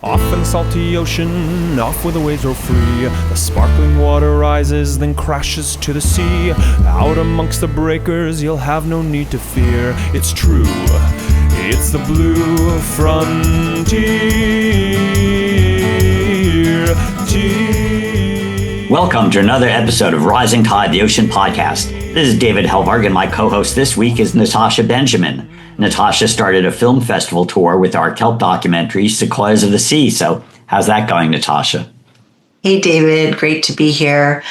Off in the salty ocean, off where the waves roll free. The sparkling water rises, then crashes to the sea. Out amongst the breakers, you'll have no need to fear. It's true, it's the blue frontier. Welcome to another episode of Rising Tide, the Ocean Podcast. This is David Helvarg, and my co-host this week is Natasha Benjamin. Natasha started a film festival tour with our kelp documentary, Sequoias of the Sea. So how's that going, Natasha? Hey, David. Great to be here.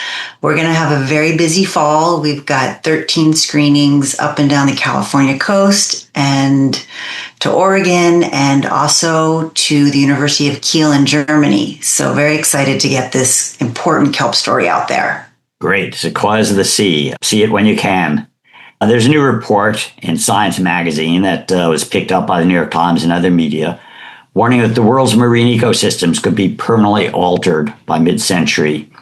We're going to have a very busy fall. We've got 13 screenings up and down the California coast and to Oregon and also to the University of Kiel in Germany. So very excited to get this important kelp story out there. Great. Sequoias of the Sea. See it when you can. There's a new report in Science magazine that was picked up by the New York Times and other media, warning that the world's marine ecosystems could be permanently altered by mid-century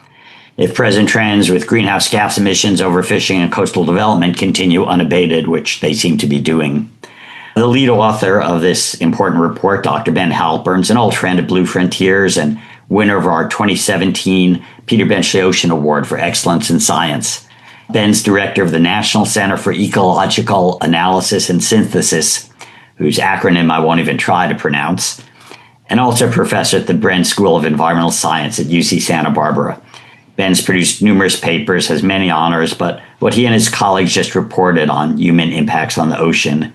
if present trends with greenhouse gas emissions, overfishing, and coastal development continue unabated, which they seem to be doing. The lead author of this important report, Dr. Ben Halpern, is an old friend of Blue Frontiers and winner of our 2017 Peter Benchley Ocean Award for Excellence in Science. Ben's director of the National Center for Ecological Analysis and Synthesis, whose acronym I won't even try to pronounce, and also professor at the Bren School of Environmental Science at UC Santa Barbara. Ben's produced numerous papers, has many honors, but what he and his colleagues just reported on human impacts on the ocean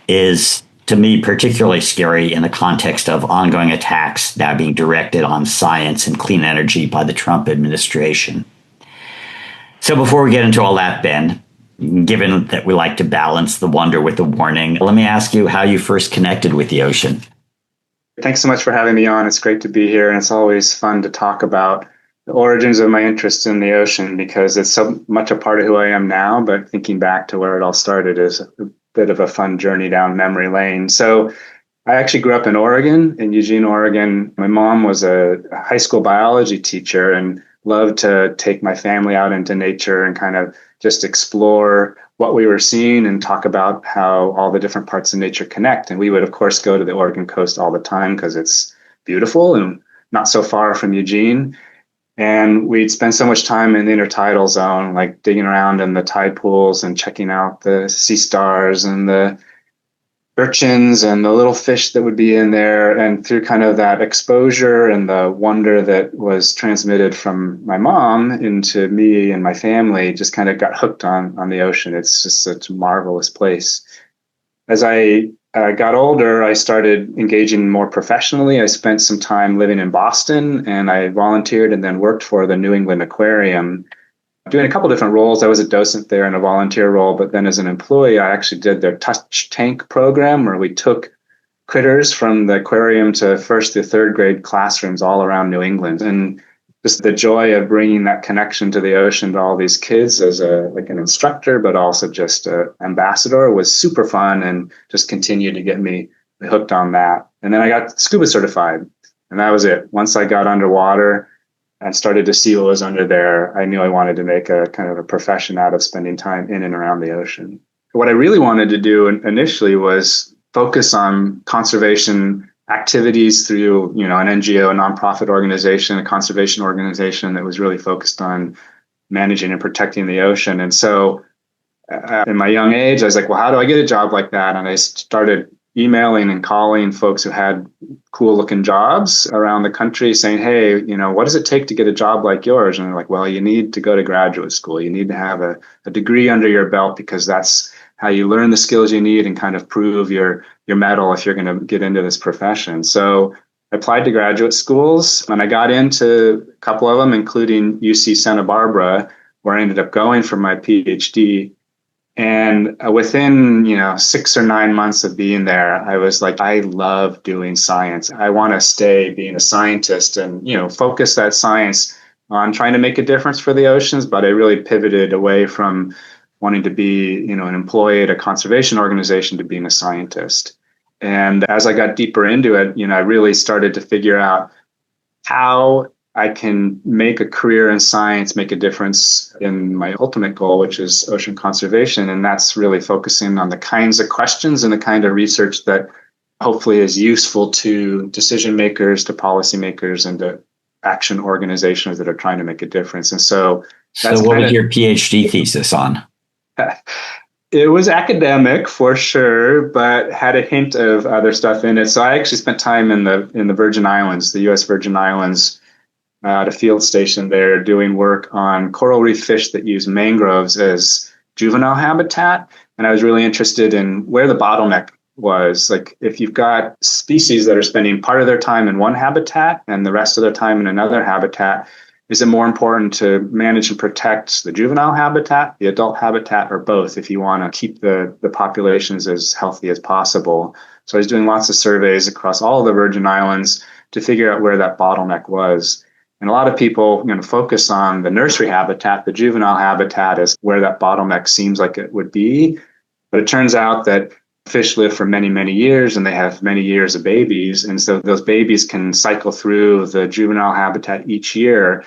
is, to me, particularly scary in the context of ongoing attacks now being directed on science and clean energy by the Trump administration. So before we get into all that, Ben, given that we like to balance the wonder with the warning, let me ask you how you first connected with the ocean. Thanks so much for having me on. It's great to be here, and it's always fun to talk about the origins of my interest in the ocean because it's so much a part of who I am now, but thinking back to where it all started is a bit of a fun journey down memory lane. So I actually grew up in Oregon, in Eugene, Oregon. My mom was a high school biology teacher and loved to take my family out into nature and kind of just explore what we were seeing and talk about how all the different parts of nature connect. And we would, of course, go to the Oregon coast all the time because it's beautiful and not so far from Eugene. And we'd spend so much time in the intertidal zone, like digging around in the tide pools and checking out the sea stars and the urchins and the little fish that would be in there. And through kind of that exposure and the wonder that was transmitted from my mom into me and my family, just kind of got hooked on the ocean. It's just such a marvelous place. As I got older, I started engaging more professionally. I spent some time living in Boston and I volunteered and then worked for the New England Aquarium, doing a couple different roles. I was a docent there in a volunteer role, but then as an employee, I actually did their touch tank program where we took critters from the aquarium to first to third grade classrooms all around New England. And just the joy of bringing that connection to the ocean to all these kids as an instructor, but also just an ambassador was super fun and just continued to get me hooked on that. And then I got scuba certified and that was it. Once I got underwater and started to see what was under there, I knew I wanted to make a kind of a profession out of spending time in and around the ocean. What I really wanted to do initially was focus on conservation activities through, an NGO, a nonprofit organization, a conservation organization that was really focused on managing and protecting the ocean. And so in my young age, I was like, well, how do I get a job like that? And I started emailing and calling folks who had cool looking jobs around the country saying, hey, what does it take to get a job like yours? And they're like, well, you need to go to graduate school. You need to have a degree under your belt because that's how you learn the skills you need and kind of prove your mettle if you're going to get into this profession. So I applied to graduate schools and I got into a couple of them, including UC Santa Barbara, where I ended up going for my PhD. And within, 6 or 9 months of being there, I was like, I love doing science. I want to stay being a scientist and, focus that science on trying to make a difference for the oceans. But I really pivoted away from wanting to be, an employee at a conservation organization to being a scientist. And as I got deeper into it, I really started to figure out how I can make a career in science, make a difference in my ultimate goal, which is ocean conservation. And that's really focusing on the kinds of questions and the kind of research that hopefully is useful to decision makers, to policymakers, and to action organizations that are trying to make a difference. And so So what was your PhD thesis on? It was academic for sure, but had a hint of other stuff in it. So I actually spent time in the Virgin Islands, the U.S. Virgin Islands, at a field station there, doing work on coral reef fish that use mangroves as juvenile habitat. And I was really interested in where the bottleneck was. Like, if you've got species that are spending part of their time in one habitat and the rest of their time in another habitat, is it more important to manage and protect the juvenile habitat, the adult habitat, or both if you want to keep the populations as healthy as possible? So I was doing lots of surveys across all of the Virgin Islands to figure out where that bottleneck was. And a lot of people focus on the nursery habitat, the juvenile habitat, as where that bottleneck seems like it would be. But it turns out that fish live for many, many years, and they have many years of babies. And so those babies can cycle through the juvenile habitat each year.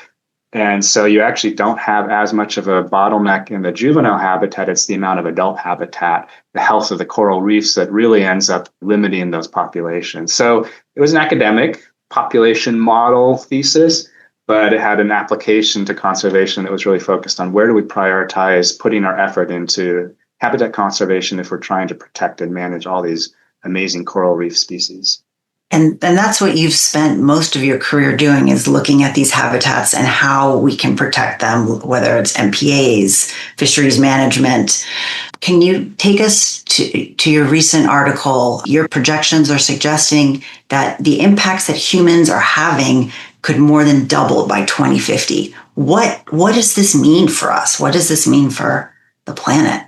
And so you actually don't have as much of a bottleneck in the juvenile habitat. It's the amount of adult habitat, the health of the coral reefs, that really ends up limiting those populations. So it was an academic population model thesis, but it had an application to conservation that was really focused on where do we prioritize putting our effort into habitat conservation if we're trying to protect and manage all these amazing coral reef species. And that's what you've spent most of your career doing, is looking at these habitats and how we can protect them, whether it's MPAs, fisheries management. Can you take us to your recent article? Your projections are suggesting that the impacts that humans are having could more than double by 2050. What does this mean for us? What does this mean for the planet?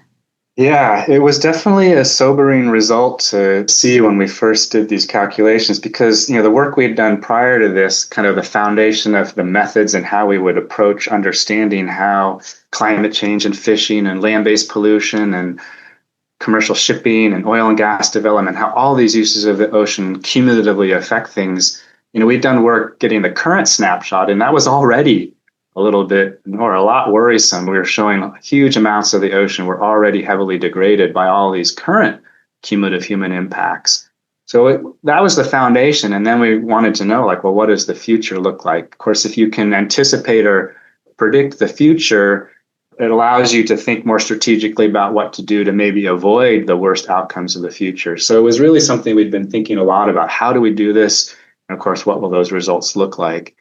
Yeah, it was definitely a sobering result to see when we first did these calculations, because the work we had done prior to this, kind of the foundation of the methods and how we would approach understanding how climate change and fishing and land-based pollution and commercial shipping and oil and gas development, how all these uses of the ocean cumulatively affect things. We'd done work getting the current snapshot, and that was already a little bit or a lot worrisome. We were showing huge amounts of the ocean were already heavily degraded by all these current cumulative human impacts. So that was the foundation. And then we wanted to know, what does the future look like? Of course, if you can anticipate or predict the future, it allows you to think more strategically about what to do to maybe avoid the worst outcomes of the future. So it was really something we'd been thinking a lot about. How do we do this? And of course, what will those results look like?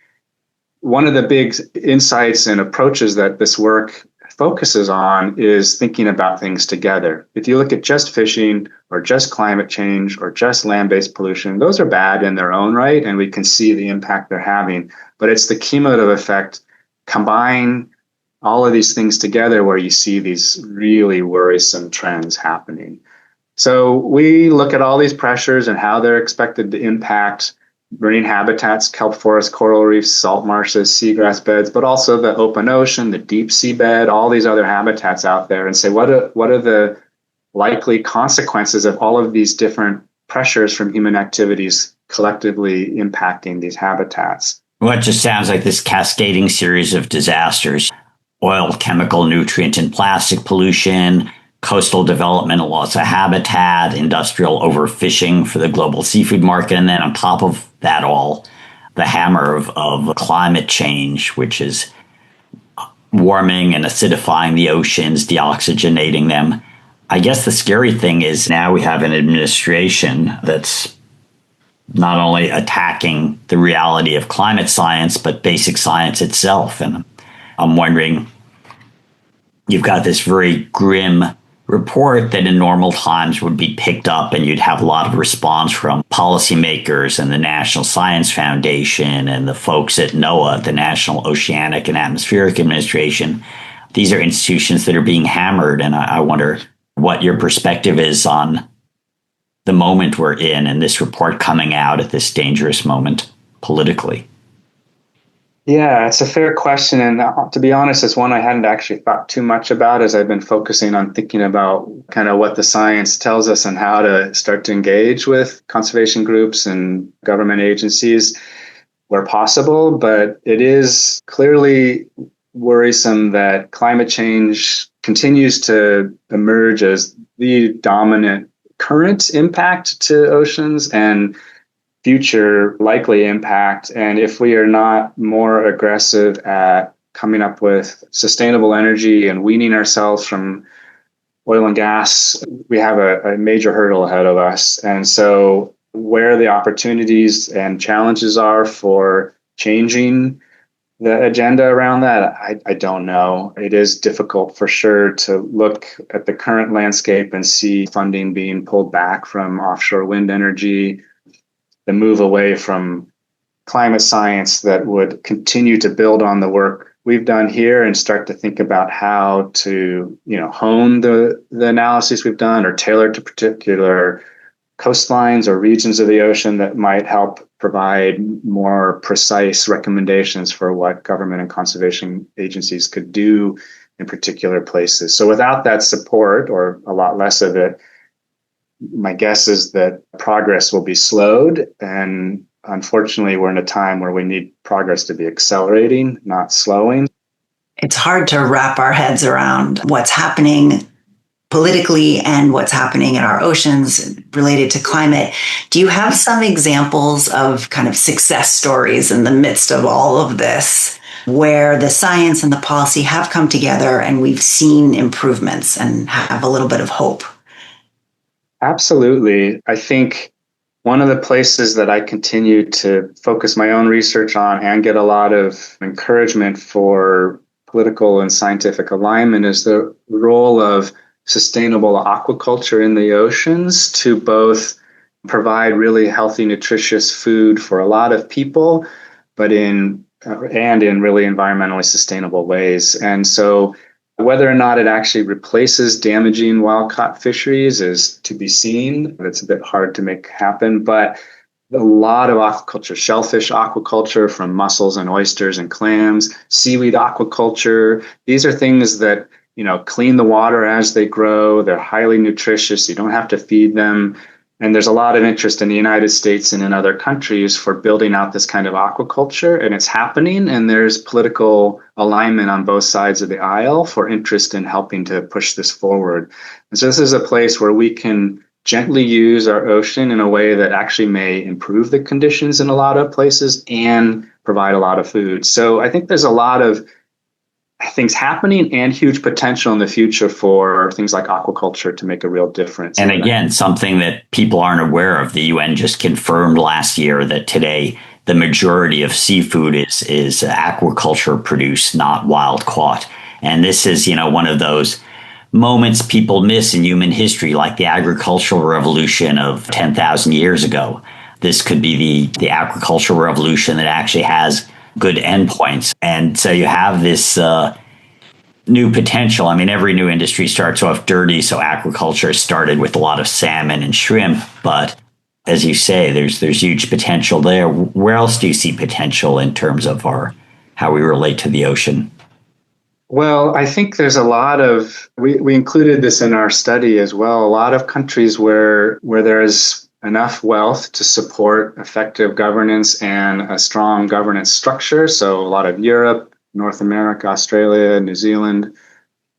One of the big insights and approaches that this work focuses on is thinking about things together. If you look at just fishing or just climate change or just land-based pollution, those are bad in their own right, and we can see the impact they're having. But it's the cumulative effect. Combine all of these things together where you see these really worrisome trends happening. So we look at all these pressures and how they're expected to impact marine habitats, kelp forests, coral reefs, salt marshes, seagrass beds, but also the open ocean, the deep sea bed, all these other habitats out there, and say, what are the likely consequences of all of these different pressures from human activities collectively impacting these habitats? Well, it just sounds like this cascading series of disasters: oil, chemical, nutrient, and plastic pollution, coastal development, loss of habitat, industrial overfishing for the global seafood market, and then on top of that all, the hammer of climate change, which is warming and acidifying the oceans, deoxygenating them. I guess the scary thing is now we have an administration that's not only attacking the reality of climate science, but basic science itself. And I'm wondering, you've got this very grim report that in normal times would be picked up and you'd have a lot of response from policymakers and the National Science Foundation and the folks at NOAA, the National Oceanic and Atmospheric Administration. These are institutions that are being hammered, and I wonder what your perspective is on the moment we're in and this report coming out at this dangerous moment politically. Yeah, it's a fair question. And to be honest, it's one I hadn't actually thought too much about as I've been focusing on thinking about kind of what the science tells us and how to start to engage with conservation groups and government agencies where possible. But it is clearly worrisome that climate change continues to emerge as the dominant current impact to oceans and future likely impact. And if we are not more aggressive at coming up with sustainable energy and weaning ourselves from oil and gas, we have a major hurdle ahead of us. And so where the opportunities and challenges are for changing the agenda around that, I don't know. It is difficult for sure to look at the current landscape and see funding being pulled back from offshore wind energy, the move away from climate science that would continue to build on the work we've done here and start to think about how to, hone the analysis we've done or tailor to particular coastlines or regions of the ocean that might help provide more precise recommendations for what government and conservation agencies could do in particular places. So without that support, or a lot less of it, my guess is that progress will be slowed. And unfortunately, we're in a time where we need progress to be accelerating, not slowing. It's hard to wrap our heads around what's happening politically and what's happening in our oceans related to climate. Do you have some examples of kind of success stories in the midst of all of this, where the science and the policy have come together and we've seen improvements and have a little bit of hope? Absolutely. I think one of the places that I continue to focus my own research on and get a lot of encouragement for political and scientific alignment is the role of sustainable aquaculture in the oceans to both provide really healthy, nutritious food for a lot of people, but in really environmentally sustainable ways. And so whether or not it actually replaces damaging wild-caught fisheries is to be seen. It's a bit hard to make happen, but a lot of aquaculture, shellfish aquaculture from mussels and oysters and clams, seaweed aquaculture, these are things that clean the water as they grow. They're highly nutritious. You don't have to feed them. And there's a lot of interest in the United States and in other countries for building out this kind of aquaculture. And it's happening. And there's political alignment on both sides of the aisle for interest in helping to push this forward. And so this is a place where we can gently use our ocean in a way that actually may improve the conditions in a lot of places and provide a lot of food. So I think there's a lot of things happening and huge potential in the future for things like aquaculture to make a real difference. And again, something that people aren't aware of, the UN just confirmed last year that today the majority of seafood is aquaculture produced, not wild caught. And this is, one of those moments people miss in human history, like the agricultural revolution of 10,000 years ago. This could be the agricultural revolution that actually has good endpoints. And so you have this new potential. I mean, every new industry starts off dirty. So aquaculture started with a lot of salmon and shrimp. But as you say, there's huge potential there. Where else do you see potential in terms of how we relate to the ocean? Well, I think there's a lot of, we included this in our study as well, a lot of countries where there's enough wealth to support effective governance and a strong governance structure. So a lot of Europe, North America, Australia, New Zealand,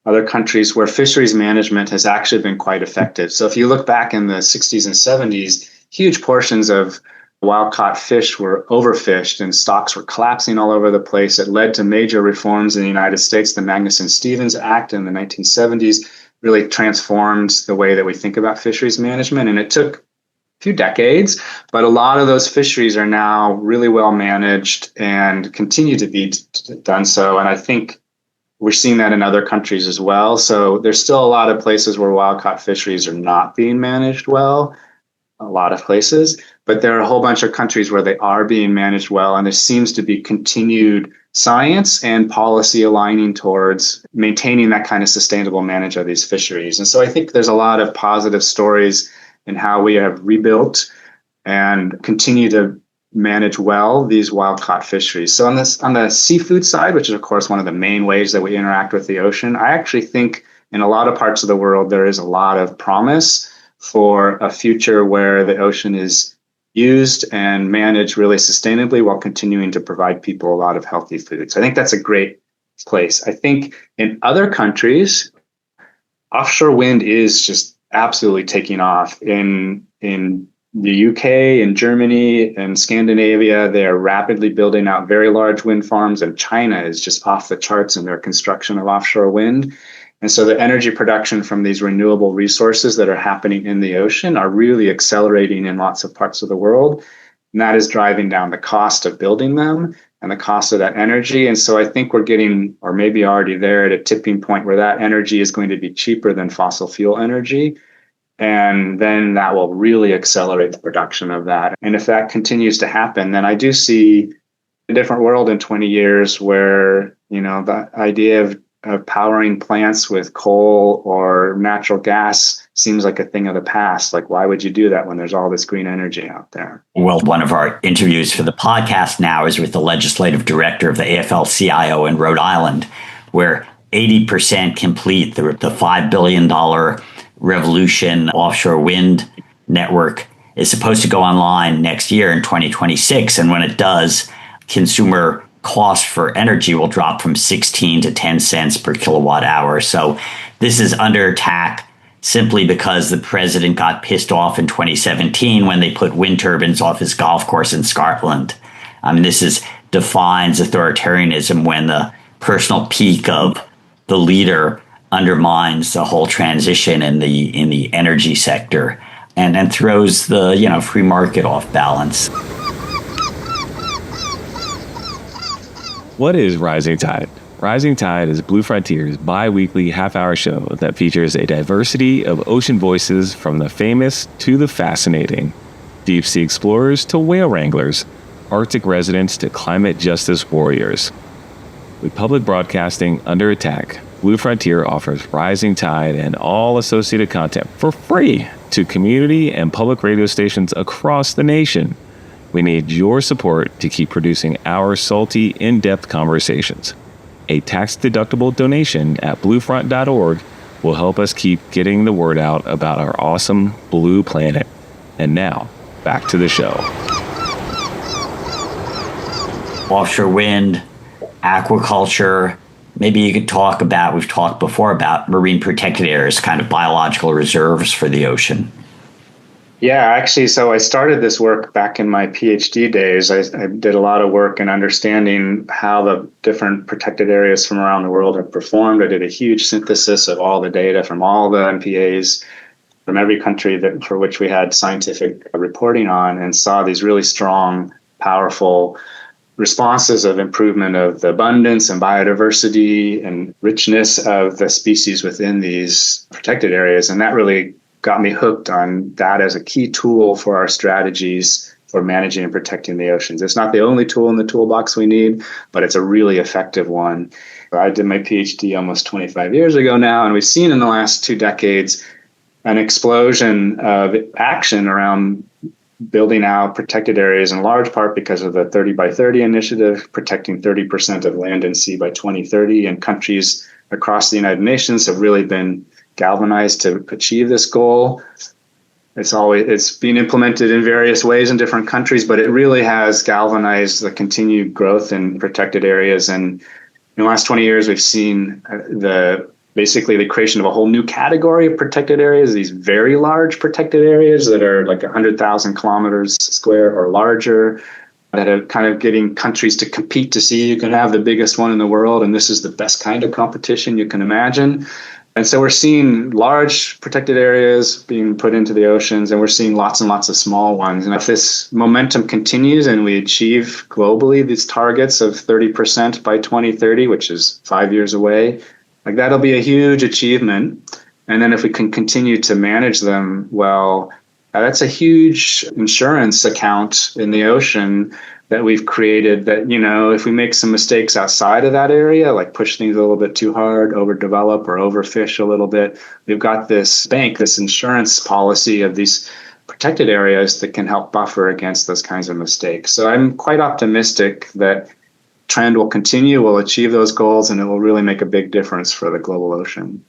other countries where fisheries management has actually been quite effective. So if you look back in the 60s and 70s, huge portions of wild-caught fish were overfished and stocks were collapsing all over the place. It led to major reforms in the United States. The Magnuson-Stevens Act in the 1970s really transformed the way that we think about fisheries management. And it took few decades, but a lot of those fisheries are now really well managed and continue to be done so. And I think we're seeing that in other countries as well. So there's still a lot of places where wild-caught fisheries are not being managed well, a lot of places, but there are a whole bunch of countries where they are being managed well. And there seems to be continued science and policy aligning towards maintaining that kind of sustainable management of these fisheries. And so I think there's a lot of positive stories in how we have rebuilt and continue to manage well these wild-caught fisheries. So on the seafood side, which is of course one of the main ways that we interact with the ocean, I actually think in a lot of parts of the world there is a lot of promise for a future where the ocean is used and managed really sustainably while continuing to provide people a lot of healthy food. So I think that's a great place. I think in other countries, offshore wind is just absolutely taking off. In the UK, in Germany, and Scandinavia, they are rapidly building out very large wind farms, and China is just off the charts in their construction of offshore wind. And so the energy production from these renewable resources that are happening in the ocean are really accelerating in lots of parts of the world. And that is driving down the cost of building them and the cost of that energy. And so I think we're getting, or maybe already there, at a tipping point where that energy is going to be cheaper than fossil fuel energy. And then that will really accelerate the production of that. And if that continues to happen, then I do see a different world in 20 years where, the idea of powering plants with coal or natural gas seems like a thing of the past. Like, why would you do that when there's all this green energy out there? Well, one of our interviews for the podcast now is with the legislative director of the AFL-CIO in Rhode Island, where 80% complete the $5 billion Revolution offshore wind network is supposed to go online next year in 2026. And when it does, consumer cost for energy will drop from 16 to 10 cents per kilowatt hour. So this is under attack simply because the president got pissed off in 2017 when they put wind turbines off his golf course in Scotland. I mean, this defines authoritarianism when the personal peak of the leader undermines the whole transition in the energy sector and throws the free market off balance. What is Rising Tide? Rising Tide is Blue Frontier's bi-weekly half-hour show that features a diversity of ocean voices from the famous to the fascinating, deep-sea explorers to whale wranglers, Arctic residents to climate justice warriors. With public broadcasting under attack, Blue Frontier offers Rising Tide and all associated content for free to community and public radio stations across the nation. We need your support to keep producing our salty, in-depth conversations. A tax-deductible donation at bluefront.org will help us keep getting the word out about our awesome blue planet. And now, back to the show. Offshore wind, aquaculture. Maybe you could talk about, we've talked before about marine protected areas, kind of biological reserves for the ocean. Yeah, actually, so I started this work back in my PhD days. I did a lot of work in understanding how the different protected areas from around the world have performed. I did a huge synthesis of all the data from all the MPAs from every country for which we had scientific reporting on, and saw these really strong, powerful responses of improvement of the abundance and biodiversity and richness of the species within these protected areas. And that really got me hooked on that as a key tool for our strategies for managing and protecting the oceans. It's not the only tool in the toolbox we need, but it's a really effective one. I did my PhD almost 25 years ago now, and we've seen in the last 2 decades an explosion of action around building out protected areas, in large part because of the 30 by 30 initiative, protecting 30% of land and sea by 2030. And countries across the United Nations have really been galvanized to achieve this goal. It's being implemented in various ways in different countries, but it really has galvanized the continued growth in protected areas. And in the last 20 years, we've seen basically the creation of a whole new category of protected areas, these very large protected areas that are like 100,000 kilometers square or larger, that are kind of getting countries to compete to see who can have the biggest one in the world. And this is the best kind of competition you can imagine. And so we're seeing large protected areas being put into the oceans, and we're seeing lots and lots of small ones. And if this momentum continues and we achieve globally these targets of 30% by 2030, which is 5 years away, like that'll be a huge achievement. And then if we can continue to manage them well, that's a huge insurance account in the ocean that we've created that, if we make some mistakes outside of that area, like push things a little bit too hard, overdevelop or overfish a little bit, we've got this this insurance policy of these protected areas that can help buffer against those kinds of mistakes. So I'm quite optimistic that trend will continue, we'll achieve those goals, and it will really make a big difference for the global ocean.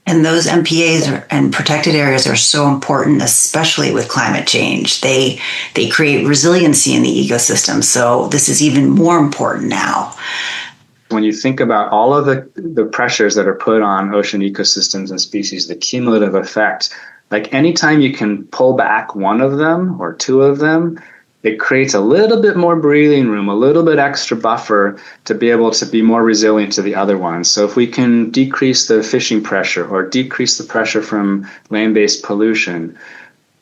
And those MPAs and protected areas are so important, especially with climate change. They create resiliency in the ecosystem. So this is even more important now. When you think about all of the pressures that are put on ocean ecosystems and species, the cumulative effect Like anytime you can pull back one of them or two of them, it creates a little bit more breathing room, a little bit extra buffer to be able to be more resilient to the other ones. So if we can decrease the fishing pressure or decrease the pressure from land-based pollution,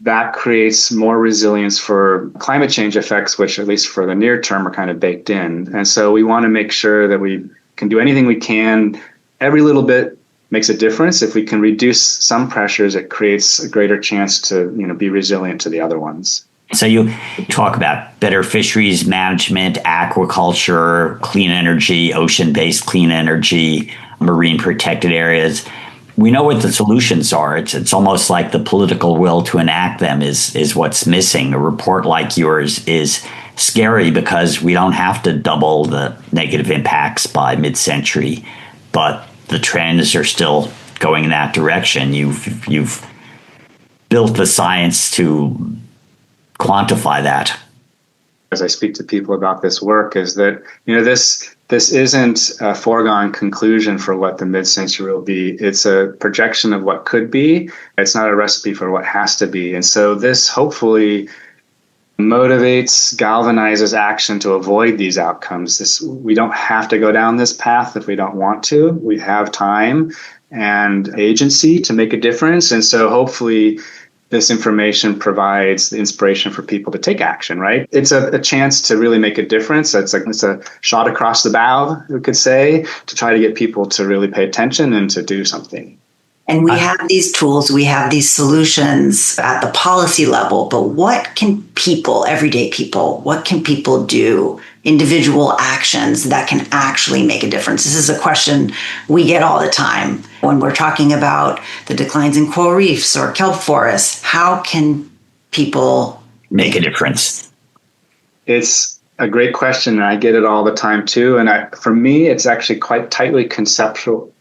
that creates more resilience for climate change effects, which at least for the near term are kind of baked in. And so we want to make sure that we can do anything we can. Every little bit makes a difference. If we can reduce some pressures, it creates a greater chance to, be resilient to the other ones. So you talk about better fisheries management, aquaculture, clean energy, ocean-based clean energy, marine protected areas. We know what the solutions are. It's almost like the political will to enact them is what's missing. A report like yours is scary because we don't have to double the negative impacts by mid-century, but the trends are still going in that direction. You've built the science to quantify that. As I speak to people about this work, is that this isn't a foregone conclusion for what the mid-century will be. It's a projection of what could be. It's not a recipe for what has to be. And so this hopefully motivates, galvanizes action to avoid these outcomes. We don't have to go down this path if we don't want to. We have time and agency to make a difference. And so hopefully this information provides the inspiration for people to take action, right? It's a chance to really make a difference. It's a shot across the bow, we could say, to try to get people to really pay attention and to do something. And we have these tools, we have these solutions at the policy level, but what can people, everyday people, what can people do, individual actions that can actually make a difference? This is a question we get all the time when we're talking about the declines in coral reefs or kelp forests. How can people make a difference? It's a great question, and I get it all the time too. And for me, it's actually quite tightly conceptually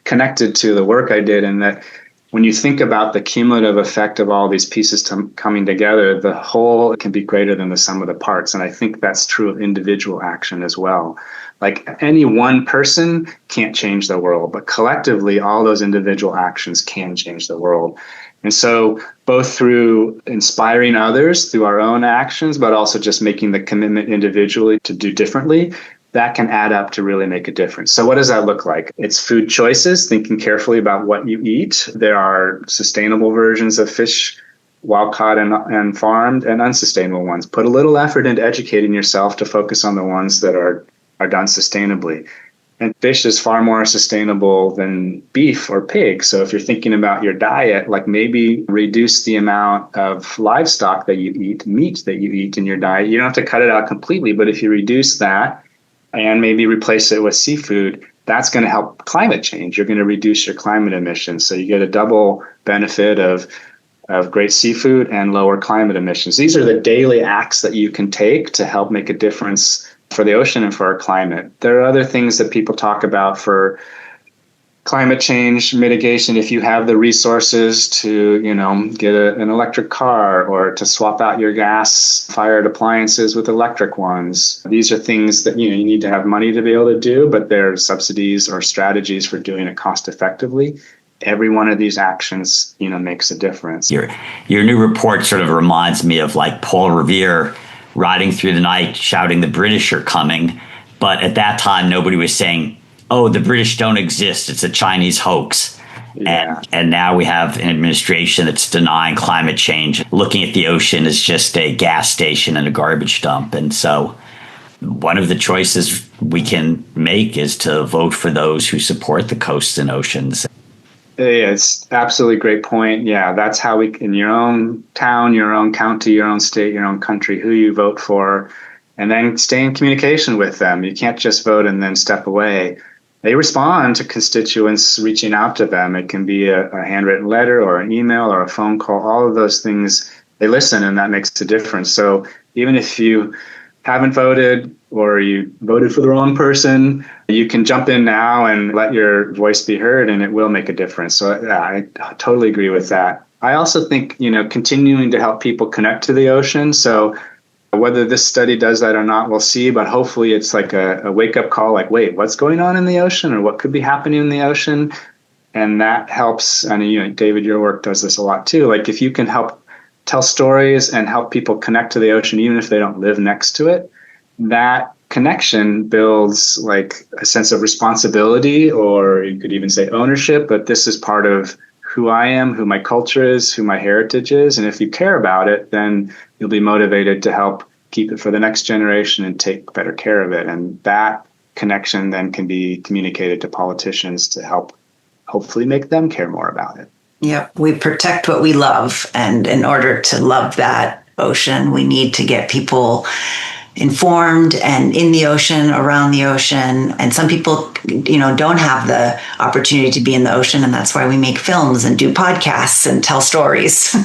connected to the work I did, in that when you think about the cumulative effect of all these pieces coming together, the whole can be greater than the sum of the parts. And I think that's true of individual action as well. Like any one person can't change the world, but collectively, all those individual actions can change the world. And so both through inspiring others through our own actions, but also just making the commitment individually to do differently, that can add up to really make a difference. So what does that look like? It's food choices, thinking carefully about what you eat. There are sustainable versions of fish, wild caught and farmed, and unsustainable ones. Put a little effort into educating yourself to focus on the ones that are done sustainably. And fish is far more sustainable than beef or pig. So if you're thinking about your diet, like maybe reduce the amount of livestock that you eat, meat that you eat in your diet. You don't have to cut it out completely, but if you reduce that and maybe replace it with seafood, that's going to help climate change. You're going to reduce your climate emissions. So you get a double benefit of great seafood and lower climate emissions. These are the daily acts that you can take to help make a difference for the ocean and for our climate. There are other things that people talk about for climate change mitigation. If you have the resources to, get an electric car or to swap out your gas-fired appliances with electric ones, these are things that you need to have money to be able to do, but there are subsidies or strategies for doing it cost effectively. Every one of these actions, makes a difference. Your new report sort of reminds me of like Paul Revere riding through the night shouting the British are coming. But at that time, nobody was saying, oh, the British don't exist. It's a Chinese hoax. Yeah. And now we have an administration that's denying climate change, looking at the ocean as just a gas station and a garbage dump. And so one of the choices we can make is to vote for those who support the coasts and oceans. Yeah, it's absolutely a great point. Yeah, that's how in your own town, your own county, your own state, your own country, who you vote for, and then stay in communication with them. You can't just vote and then step away. They respond to constituents reaching out to them. It can be a handwritten letter or an email or a phone call. All of those things, they listen, and that makes a difference. So even if you haven't voted or you voted for the wrong person, you can jump in now and let your voice be heard, and it will make a difference. So yeah, I totally agree with that. I also think, continuing to help people connect to the ocean. So whether this study does that or not, we'll see. But hopefully it's like a wake-up call, like, wait, what's going on in the ocean, or what could be happening in the ocean? And that helps. And, David, your work does this a lot too. Like if you can help tell stories and help people connect to the ocean, even if they don't live next to it, that connection builds like a sense of responsibility, or you could even say ownership, but this is part of who I am, who my culture is, who my heritage is. And if you care about it, then you'll be motivated to help keep it for the next generation and take better care of it. And that connection then can be communicated to politicians to help hopefully make them care more about it. Yep. We protect what we love. And in order to love that ocean, we need to get people informed and in the ocean, around the ocean. And some people, don't have the opportunity to be in the ocean. And that's why we make films and do podcasts and tell stories.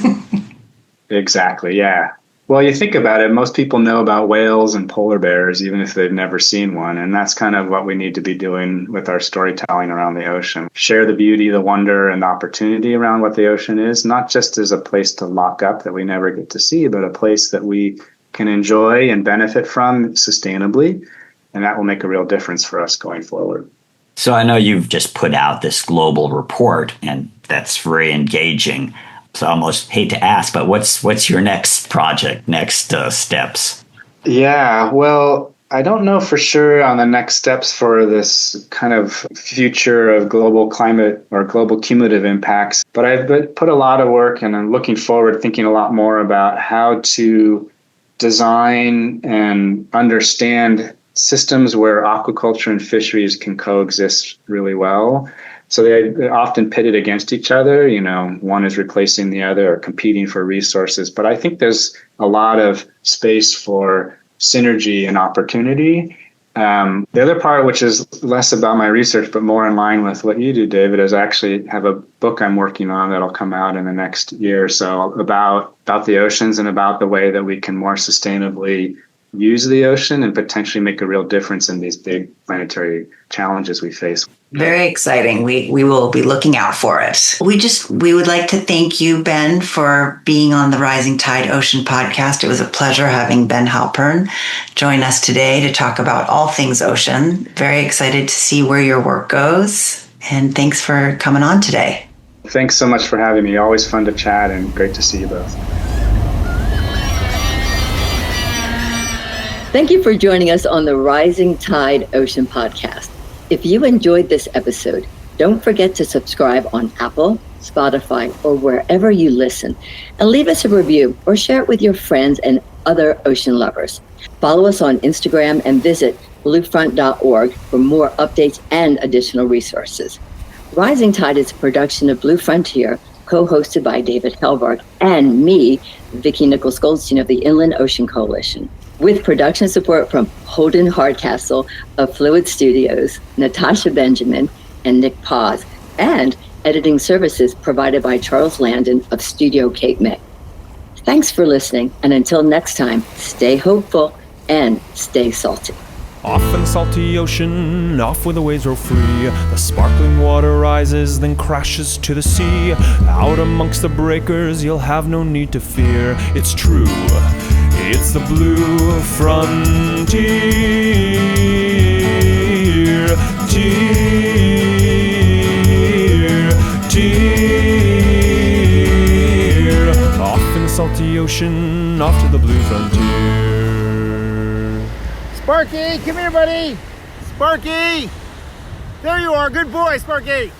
Exactly. Yeah. Well, you think about it, most people know about whales and polar bears, even if they've never seen one. And that's kind of what we need to be doing with our storytelling around the ocean. Share the beauty, the wonder, and the opportunity around what the ocean is, not just as a place to lock up that we never get to see, but a place that we can enjoy and benefit from sustainably. And that will make a real difference for us going forward. So I know you've just put out this global report, and that's very engaging. So I almost hate to ask, but what's your next project, next steps? Yeah, well, I don't know for sure on the next steps for this kind of future of global climate or global cumulative impacts, but I've put a lot of work and I'm looking forward, thinking a lot more about how to design and understand systems where aquaculture and fisheries can coexist really well. So they're often pitted against each other, one is replacing the other or competing for resources. But I think there's a lot of space for synergy and opportunity. The other part, which is less about my research, but more in line with what you do, David, is I actually have a book I'm working on that'll come out in the next year or so about the oceans and about the way that we can more sustainably use the ocean and potentially make a real difference in these big planetary challenges we face. Very exciting. We will be looking out for it. We would like to thank you, Ben, for being on the Rising Tide Ocean podcast. It was a pleasure having Ben Halpern join us today to talk about all things ocean. Very excited to see where your work goes. And thanks for coming on today. Thanks so much for having me. Always fun to chat and great to see you both. Thank you for joining us on the Rising Tide Ocean podcast. If you enjoyed this episode, don't forget to subscribe on Apple, Spotify, or wherever you listen, and leave us a review or share it with your friends and other ocean lovers. Follow us on Instagram and visit bluefront.org for more updates and additional resources. Rising Tide is a production of Blue Frontier, co-hosted by David Helberg and me, Vicki Nichols-Goldstein of the Inland Ocean Coalition, with production support from Holden Hardcastle of Fluid Studios, Natasha Benjamin, and Nick Paz, and editing services provided by Charles Landon of Studio Cape May. Thanks for listening, and until next time, stay hopeful and stay salty. Off in the salty ocean, off where the waves roll free. The sparkling water rises, then crashes to the sea. Out amongst the breakers, you'll have no need to fear. It's true, it's the blue frontier. Off in the salty ocean, off to the blue frontier. Sparky, come here, buddy. Sparky. There you are. Good boy, Sparky.